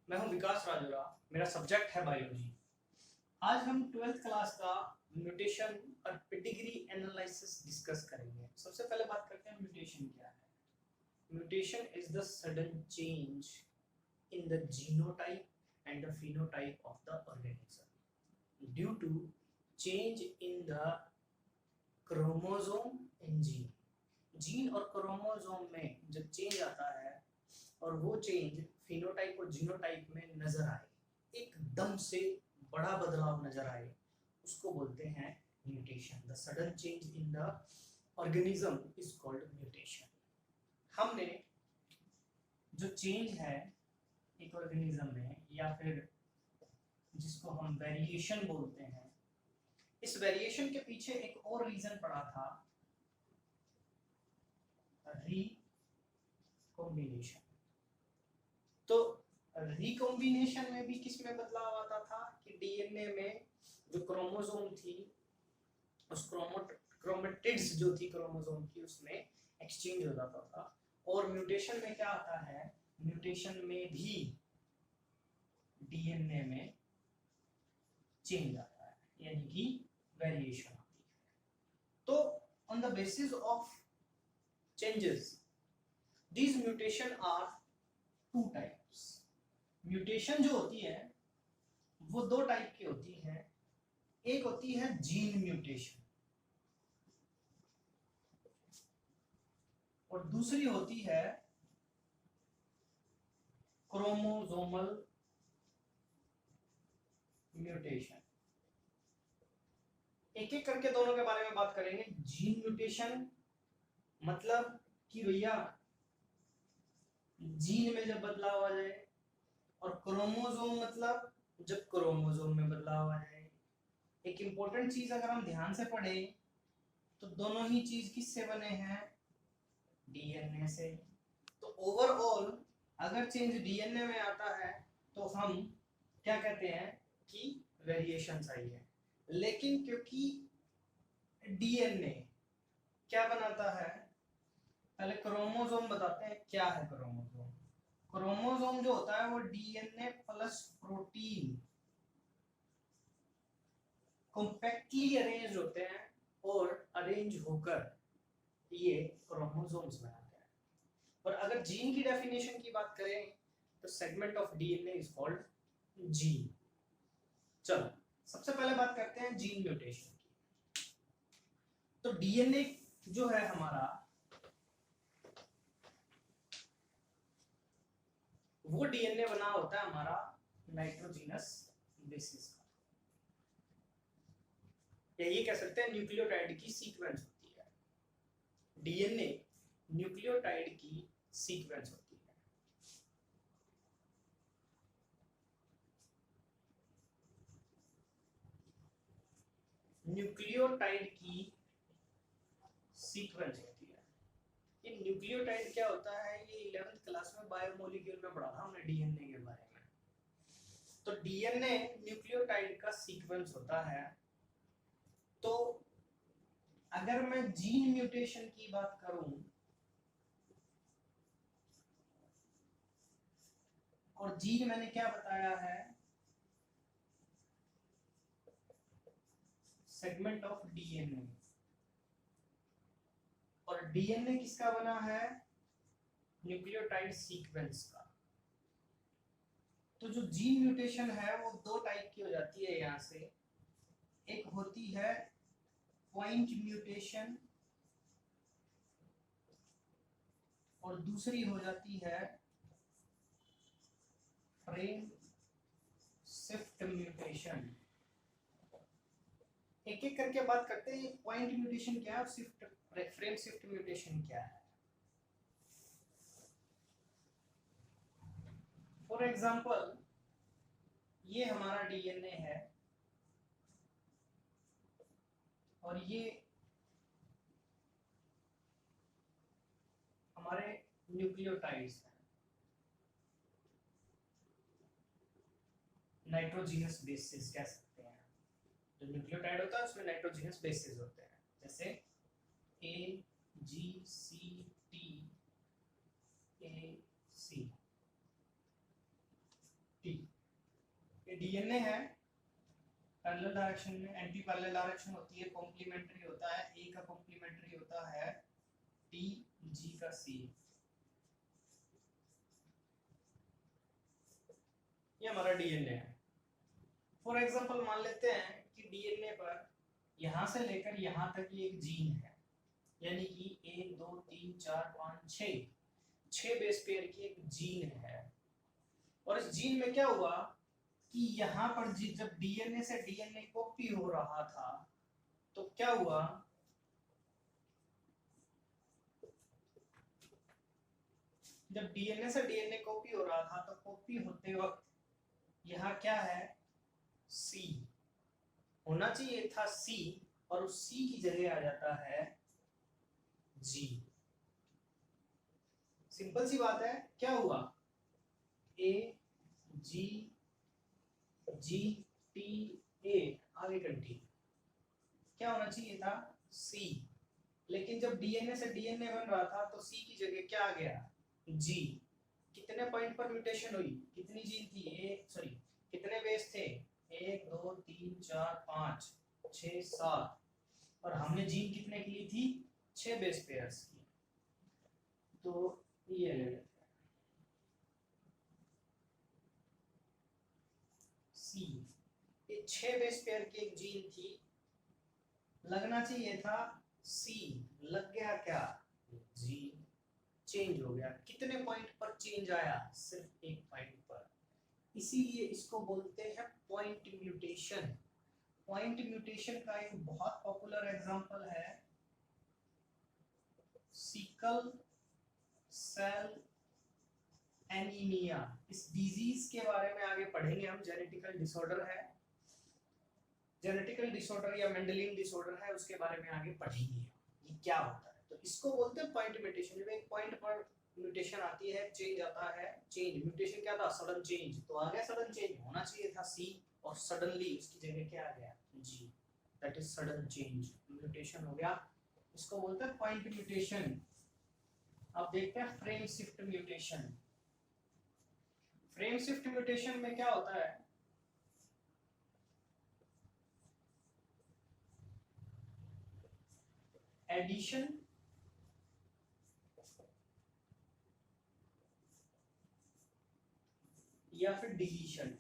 मैं हूं विकास राजोरा, मेरा सब्जेक्ट है बायोलॉजी। आज हम 12th क्लास का म्यूटेशन और पेडिग्री एनालिसिस डिस्कस करेंगे। सबसे पहले बात करते हैं म्यूटेशन क्या है। Mutation is the sudden change in the genotype and the phenotype of the organism due to change in the chromosome and gene। Gene और क्रोमोसोम में जब चेंज आता है और वो चेंज फिनोटाइप और जीनोटाइप में नजर आए, एकदम से बड़ा बदलाव नजर आए, उसको बोलते हैं mutation. The sudden change in the organism is called mutation. हमने जो चेंज है एक ऑर्गेनिज्म में, या फिर जिसको हम वेरिएशन बोलते हैं, इस वेरिएशन के पीछे एक और रीजन पड़ा था, रिकॉम्बिनेशन। तो रिकॉम्बिनेशन में भी किस में बदलाव आता था कि डीएनए में जो क्रोमोसोम थी, उस क्रोमेटिड्स जो थी क्रोमोसोम की, उसमें एक्सचेंज हो जाता था। और म्यूटेशन में क्या आता है, म्यूटेशन में भी डीएनए में चेंज आता है, यानी कि वेरिएशन आती है। तो on the basis of changes these mutation are two types। Mutation जो होती है वो दो टाइप की होती है। एक होती है जीन म्यूटेशन और दूसरी होती है क्रोमोसोमल म्यूटेशन। एक एक करके दोनों के बारे में बात करेंगे। जीन म्यूटेशन मतलब कि भैया जीन में जब बदलाव आ जाए, और क्रोमोसोम मतलब जब क्रोमोसोम में बदलाव आ जाए। एक इंपॉर्टेंट चीज अगर हम ध्यान से पढ़े तो दोनों ही चीज किससे बने हैं, डीएनए से। तो ओवरऑल अगर चेंज डीएनए में आता है तो हम क्या कहते हैं कि वेरिएशन आई है। लेकिन क्योंकि डीएनए क्या बनाता है, पहले क्रोमोसोम बताते हैं क्या है क्रोमोसोम। क्रोमोसोम जो होता है वो DNA plus protein compactly arrange होते हैं और अरेंज होकर ये क्रोमोसोम्स बनाते हैं। और अगर जीन की डेफिनेशन की बात करें तो segment of DNA is called gene. चलो सबसे पहले बात करते हैं जीन म्यूटेशन की। तो डीएनए जो है हमारा, वो डीएनए बना होता है हमारा नाइट्रोजिनस बेसिस का, या ये कह सकते हैं न्यूक्लियोटाइड की सीक्वेंस होती है। डीएनए न्यूक्लियोटाइड की सीक्वेंस होती है। न्यूक्लियोटाइड की सीक्वेंस होती है। ये न्यूक्लियोटाइड क्या होता है, ये 11th क्लास में बायोमोलिक्यूल में पढ़ा था हमने डीएनए के बारे में। तो डीएनए न्यूक्लियोटाइड का सीक्वेंस होता है। तो अगर मैं जीन म्यूटेशन की बात करूं, और जीन मैंने क्या बताया है, सेगमेंट ऑफ डीएनए। और डीएनए किसका बना है, न्यूक्लियोटाइड सीक्वेंस का। तो जो जीन म्यूटेशन है वो दो टाइप की हो जाती है यहां से। एक होती है पॉइंट म्यूटेशन और दूसरी हो जाती है फ्रेम शिफ्ट म्यूटेशन। एक एक करके बात करते हैं। पॉइंट म्यूटेशन क्या है और फ्रेम शिफ्ट म्यूटेशन क्या है। फॉर एग्जांपल ये हमारा डीएनए है और ये हमारे न्यूक्लियोटाइड्स हैं, नाइट्रोजिनस बेसिस कह सकते हैं। जो न्यूक्लियोटाइड होता है उसमें नाइट्रोजिनस बेसिस होते हैं, जैसे A G C T A C. DNA है पैरेलल डायरेक्शन में, एंटी पैरेलल डायरेक्शन होती है, कॉम्प्लीमेंट्री होता है, ए का कॉम्प्लीमेंट्री होता है टी, जी का सी। ये हमारा डीएनए है। फॉर एग्जांपल मान लेते हैं कि डीएनए पर यहां से लेकर यहां तक ये एक जीन है, यानी कि 1 2 3 4 5 6 बेस पेयर की एक जीन है। और इस जीन में क्या हुआ कि यहाँ पर जब डीएनए से डीएनए कॉपी हो रहा था तो क्या हुआ, जब डीएनए से डीएनए कॉपी हो रहा था तो कॉपी होते वक्त यहाँ क्या है, सी होना चाहिए था, सी, और उस सी की जगह आ जाता है जी। सिंपल सी बात है, क्या हुआ, ए जी जी टी ए, आगे कंटिन्यू, क्या होना चाहिए था, सी। लेकिन जब डीएनए से डीएनए बन रहा था तो सी की जगह क्या आ गया, जी। कितने पॉइंट पर म्यूटेशन हुई, कितनी जीन थी, कितने बेस थे, 1 2 3 4 5 6 7, और हमने जीन कितने की ली थी, 6 बेस पेयर्स की। तो ये ले लेते हैं सी, ये 6 बेस पेयर की एक जीन थी, लगना चाहिए था सी, लग गया क्या, जी, चेंज हो गया। कितने पॉइंट पर चेंज आया, सिर्फ एक पॉइंट पर, इसीलिए इसको बोलते हैं पॉइंट म्यूटेशन। पॉइंट म्यूटेशन का एक बहुत पॉपुलर एग्जांपल है सिकल सेल एनीमिया। इस डिजीज के बारे में आगे पढ़ेंगे हम, जेनेटिकल डिसऑर्डर है, जेनेटिकल डिसऑर्डर या मेंडेलियन डिसऑर्डर है, उसके बारे में आगे पढ़ेंगे ये क्या होता है। तो इसको बोलते हैं पॉइंट म्यूटेशन। जब एक पॉइंट पर म्यूटेशन आती है, चेंज आता है, चेंज, म्यूटेशन क्या था, सडन चेंज, तो आ गया सडन चेंज, होना चाहिए था सी, और सडनली उसकी जगह क्या आ गया, जी, that is sudden change, mutation हो गया, इसको बोलते हैं पॉइंट म्यूटेशन। अब देखते हैं frame shift mutation. Frame shift mutation में क्या होता है, एडिशन या फिर डिलीशन।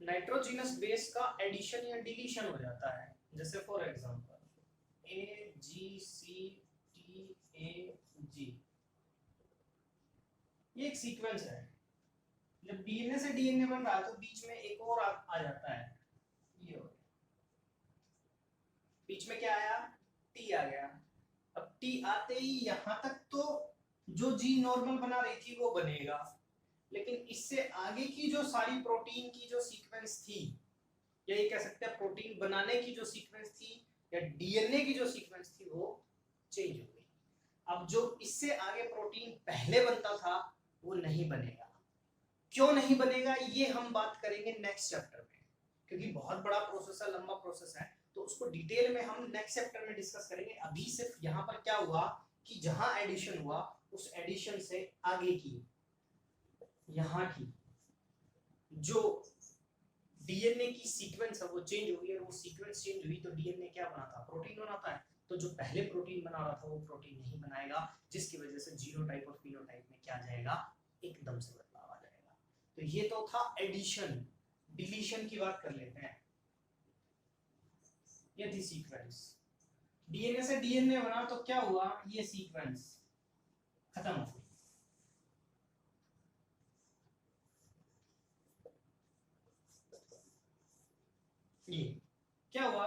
नाइट्रोजिनस बेस का एडिशन या डिलीशन हो जाता है, जैसे for example A G C T A G, ये एक सीक्वेंस है। जब डीएनए से डीएनए बन रहा है तो बीच में एक और आ जाता है, ये हो गया, बीच में क्या आया, टी आ गया। अब टी आते ही यहां तक तो जो जी नॉर्मल बना रही थी वो बनेगा, लेकिन इससे आगे की जो सारी प्रोटीन की जो सीक्वेंस थी, या ये कह सकते हैं प्रोटीन बनाने की जो सीक्वेंस थी या डीएनए की जो सीक्वेंस थी, वो चेंज हो गई। अब जो इससे आगे प्रोटीन पहले बनता था वो नहीं बनेगा। क्यों नहीं बनेगा ये हम बात करेंगे नेक्स्ट चैप्टर में, क्योंकि बहुत बड़ा प्रोसेस है, लंबा प्रोसेस है, तो उसको डिटेल में हम नेक्स्ट चैप्टर में डिस्कस करेंगे। अभी सिर्फ यहाँ पर क्या हुआ कि जहां एडिशन हुआ उस एडिशन से आगे की, यहाँ की जो डीएनए की सीक्वेंस है वो चेंज हुई है, वो सीक्वेंस चेंज हुई तो डीएनए क्या बनाता है, प्रोटीन बनाता है। तो जो पहले प्रोटीन बना रहा था वो प्रोटीन नहीं बनाएगा, जिसकी वजह से जीनोटाइप और फिनोटाइप में क्या जाएगा, एकदम से बदलाव आ जाएगा। तो ये तो था एडिशन। डिलीशन की बात कर लेते हैं। ये थी सीक्वेंस, डीएनए से डीएनए बना तो क्या हुआ, ये सीक्वेंस खत्म हो गई। ये क्या हुआ,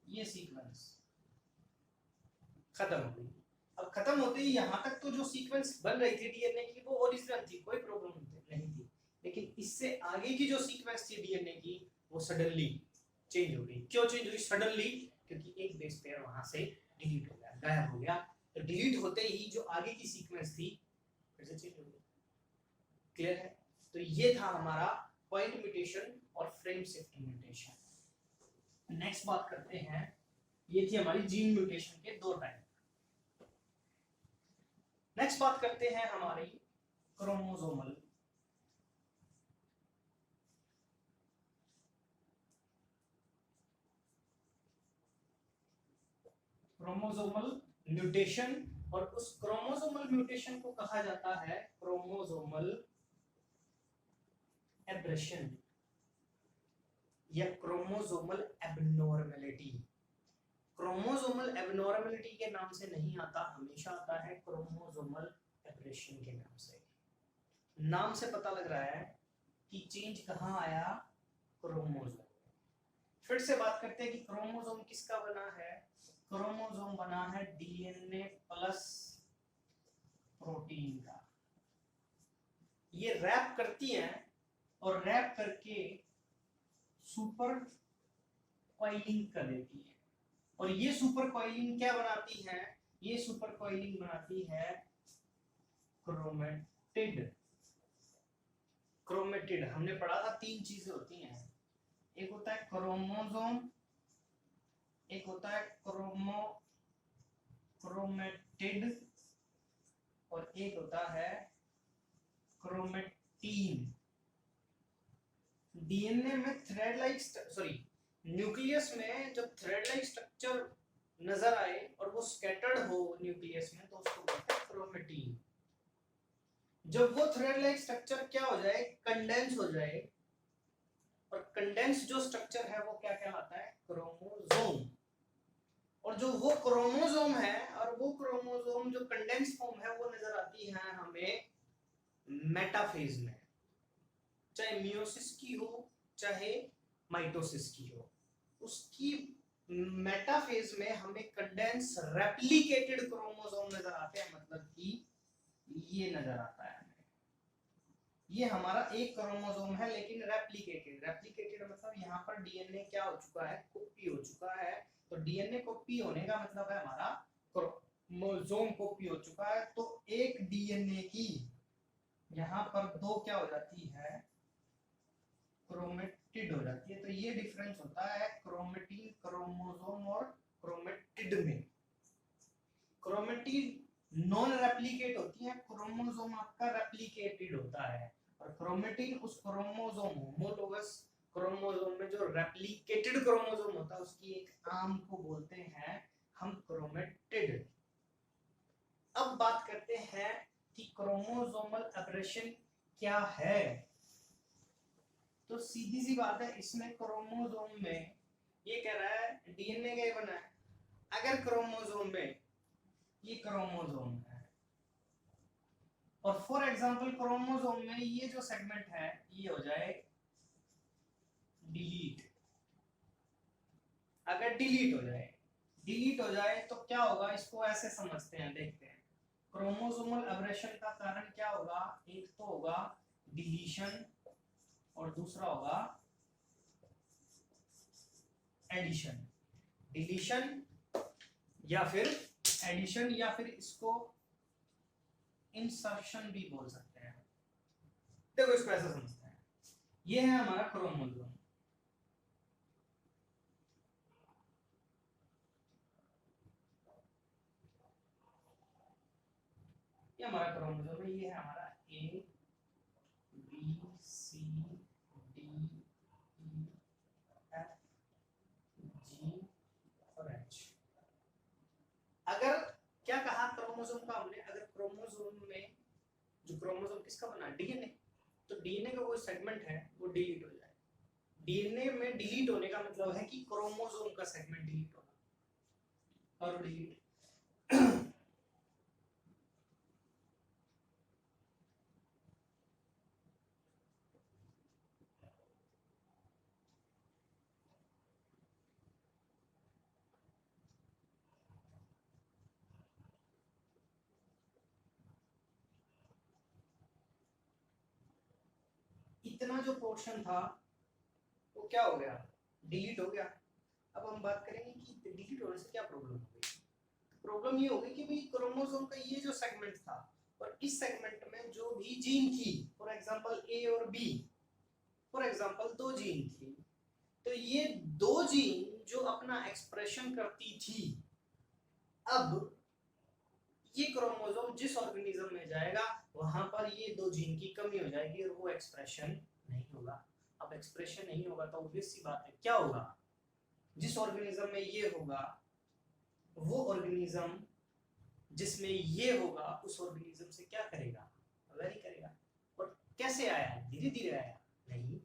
ये सीक्वेंस खत्म हो गई। अब खत्म होते ही यहाँ तक तो जो सीक्वेंस बन रही थी डीएनए की वो ओरिजिनल थी, कोई प्रॉब्लम नहीं थी, लेकिन इससे आगे की जो सीक्वेंस थी डीएनए की वो सडनली चेंज हो गई। क्यों चेंज हुई सडनली, क्योंकि एक बेस पेयर वहां से डिलीट हो गया, गायब हो गया। तो डिलीट होते ही जो आगे की सीक्वेंस थी फिर से चेंज हो गई। क्लियर है? तो ये था हमारा पॉइंट म्यूटेशन और फ्रेम शिफ्ट म्यूटेशन। नेक्स्ट बात करते हैं, ये थी हमारी जीन म्यूटेशन के दो टाइप। नेक्स्ट बात करते हैं हमारी क्रोमोसोमल म्यूटेशन, और उस क्रोमोसोमल म्यूटेशन को कहा जाता है क्रोमोसोमल एब्रेशन या क्रोमोसोमल एबनॉर्मेलिटी। क्रोमोसोमल एबनॉर्मेलिटी के नाम से नहीं आता, हमेशा आता है क्रोमोसोमल एब्रेशन के नाम से। नाम से पता लग रहा है कि चेंज कहाँ आया, क्रोमोसोम। फिर से बात करते हैं कि क्रोमोसोम किसका बना है। क्रोमोसोम बना है डीएनए प्लस प्रोटीन का। ये रैप करती हैं और रैप करके सुपर कॉइलिंग कर देती है, और ये सुपर कॉइलिंग क्या बनाती है, ये सुपर कॉइलिंग बनाती है क्रोमेटिड। क्रोमेटिड हमने पढ़ा था 3 चीजें होती हैं, एक होता है क्रोमोसोम, एक होता है क्रोमेटिड, और एक होता है क्रोमेटीन। डीएनए में थ्रेड लाइक न्यूक्लियस में जब थ्रेड लाइक स्ट्रक्चर नजर आए और वो स्कैटर्ड हो न्यूक्लियस में, तो उसको बोलते हैं क्रोमेटीन। जब वो थ्रेड लाइक स्ट्रक्चर क्या हो जाए, कंडेंस हो जाए, और कंडेंस जो स्ट्रक्चर है वो क्या कहलाता है, क्रोमोसोम। और जो वो क्रोमोसोम है, और वो क्रोमोसोम जो कंडेंस फॉर्म है वो नजर आती है हमें मेटाफेज में, चाहे मियोसिस की हो चाहे माइटोसिस की हो। उसकी मेटाफेज में हमें कंडेंस रेप्लिकेटेड क्रोमोसोम नजर आते हैं, मतलब कि ये नजर आता है हमें, ये हमारा एक क्रोमोसोम है लेकिन रेप्लिकेटेड। रेप्लिकेटेड मतलब यहाँ पर डीएनए क्या हो चुका है, कॉपी हो चुका है। तो डीएनए कॉपी होने का मतलब है हमारा क्रोमोसोम कॉपी हो चुका है। तो एक डीएनए की यहाँ पर 2 क्या हो जाती है, क्रोमेटिड हो जाती है। तो ये डिफरेंस होता है क्रोमेटीन क्रोमोसोम और क्रोमेटिड में। क्रोमेटिड नॉन रेप्लिकेट होती है, क्रोमोसोम आपका रेप्लिकेटेड होता है, और क्रोमेटिन उस क्रोमोसोम होमोलोगस क्रोमोसोम में जो रेप्लिकेटेड क्रोमोसोम होता है उसकी एक आर्म को बोलते हैं हम क्रोमेटिड। अब बात करते हैं कि क्रोमोसोमल एब्रेशन क्या है। तो सीधी सी बात है, इसमें क्रोमोसोम में ये कह रहा है डीएनए का ही बना है। अगर क्रोमोसोम में ये क्रोमोसोम है, और फॉर एग्जांपल क्रोमोसोम में ये जो सेगमेंट है ये हो जाए डिलीट। अगर डिलीट हो जाए तो क्या होगा, इसको ऐसे समझते हैं, देखते हैं। क्रोमोसोमल एब्रेशन का कारण क्या होगा, एक तो होगा डिलीशन और दूसरा होगा एडिशन। डिलीशन या फिर एडिशन, या फिर इसको इंसर्शन भी बोल सकते हैं। देखो इसको ऐसा समझते हैं, ये है हमारा क्रोमोसोम, ये हमारा क्रोमोसोम है, ये है हमारा A B C D E F G और एच। अगर क्या कहा क्रोमोसोम का हमने, अगर क्रोमोसोम में जो क्रोमोसोम किसका बना, डीएनए, तो डीएनए का कोई सेगमेंट है वो डिलीट हो जाए। डीएनए में डिलीट होने का मतलब है कि क्रोमोसोम का सेगमेंट डिलीट होना, और डिलीट इतना जो पोर्शन था वो क्या हो गया, डिलीट हो गया। अब हम बात करेंगे कि डिलीट होने से क्या प्रॉब्लम हो गई। प्रॉब्लम ये हो गई कि भाई क्रोमोसोम का ये जो सेगमेंट था, और इस सेगमेंट में जो भी जीन थी, फॉर एग्जांपल ए और बी, फॉर एग्जांपल 2 जीन थी, तो ये 2 जीन जो अपना एक्सप्रेशन करती थी, अब ये क्रोमोसोम जिस ऑर्गेनिज्म में जाएगा वहां पर ये दो जीन की कमी हो जाएगी और वो एक्सप्रेशन नहीं होगा। अब एक्सप्रेशन नहीं होगा तो ऑब्वियस सी बात है क्या होगा, जिस ऑर्गेनिज्म में ये होगा वो ऑर्गेनिज्म जिसमें ये होगा उस ऑर्गेनिज्म से क्या करेगा, वेरी करेगा। और कैसे आया, धीरे धीरे आया नहीं,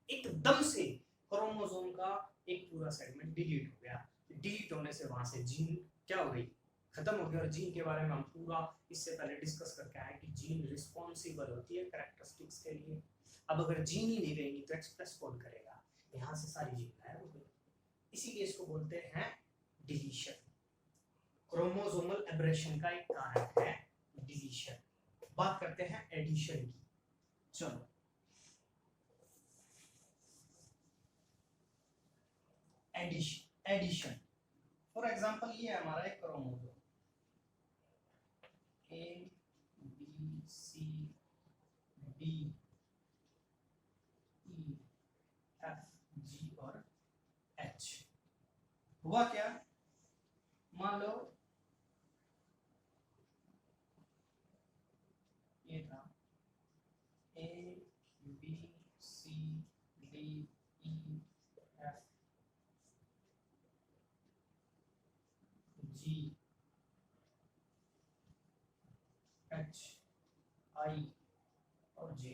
एकदम से क्रोमोसोम का एक पूरा सेगमेंट डिलीट हो गया। डिलीट होने से वहां से जीन क्या हो गई, खत्म हो गया। और जीन के बारे में हम पूरा इससे पहले डिस्कस करके आए कि जीन रिस्पॉन्सिबल होती है कैरेक्टरिस्टिक्स के लिए। अब अगर जीन ही नहीं रहेंगी तो एक्सप्रेस कौन करेगा, यहाँ से सारी जीन गायब हो गई। इसीलिए इसको बोलते हैं डिलीशन। क्रोमोसोमल एब्रेशन का एक कारक है डिलीशन। बात करते हैं एडिशन की। चलो एडिशन फॉर एग्जांपल ये हमारा एक chromosome A B C D E F G और एच। हुआ क्या, मान लो ये था A B C D E F G H I और जे।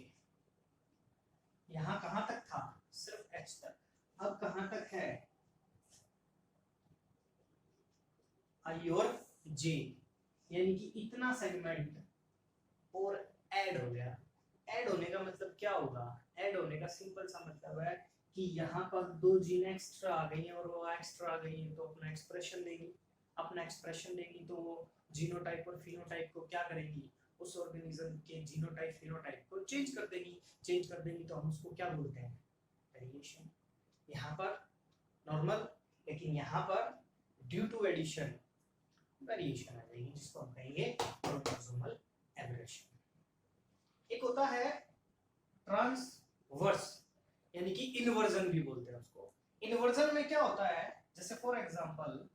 यहां कहां तक था, सिर्फ एच तक। अब कहां तक है, आई और जे, यानी कि इतना सेगमेंट और ऐड हो गया। ऐड होने का मतलब क्या होगा, ऐड होने का सिंपल सा मतलब है कि यहाँ पर दो जीन एक्स्ट्रा आ गई हैं और वो एक्स्ट्रा आ गई हैं तो अपना एक्सप्रेशन देंगी। अपना एक्सप्रेशन देंगी तो वो जीनोटाइप और फिनोटाइप को क्या करेंगी, उस ऑर्गेनिज्म के जीनोटाइप फिनोटाइप को चेंज कर देंगी। चेंज कर देंगी तो हम उसको क्या बोलते हैं, वेरिएशन। यहाँ पर नॉर्मल, लेकिन यहाँ पर ड्यू टू एडिशन वेरिएशन आ जाएगी, जिसको हम कहेंगे क्रोमोसोमल एब्रेशन। एक होता है ट्रांसवर्स, यानी कि इन्वर्जन भी बोलते हैं उसको। इन्वर्जन में क्या होता है, जैसे फॉर एग्जांपल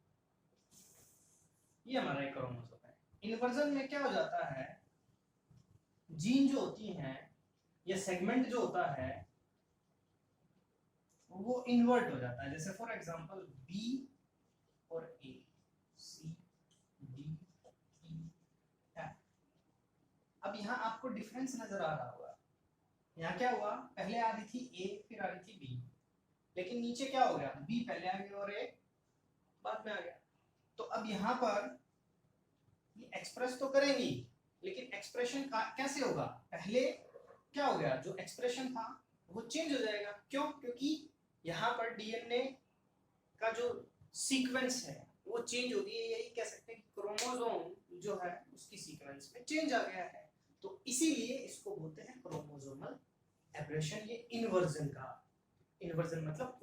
ये हमारा एक क्रोमोसोम है। इन्वर्जन में क्या हो जाता है, जीन जो होती हैं या सेगमेंट जो होता है वो इन्वर्ट हो जाता है। जैसे फॉर एग्जांपल बी और ए, सी डी ई एफ। अब यहाँ आपको डिफरेंस नजर आ रहा होगा, यहाँ क्या हुआ, पहले आ रही थी ए फिर आ रही थी बी, लेकिन नीचे क्या हो गया, बी पहले आ गया और ए बाद में आ गया। तो अब यहाँ पर ये एक्सप्रेस तो करेंगी, लेकिन एक्सप्रेशन कैसे होगा, पहले क्या हो गया, जो एक्सप्रेशन था वो चेंज हो जाएगा। क्यों, क्योंकि यहाँ पर डीएनए का जो सीक्वेंस है वो चेंज हो गई है। यही कह सकते हैं कि क्रोमोसोम जो है उसकी सीक्वेंस में चेंज आ गया है। तो इसीलिए इसको बोलते हैं क्रोमोसोमल एब्रेशन। ये इन्वर्जन का, इन्वर्जन मतलब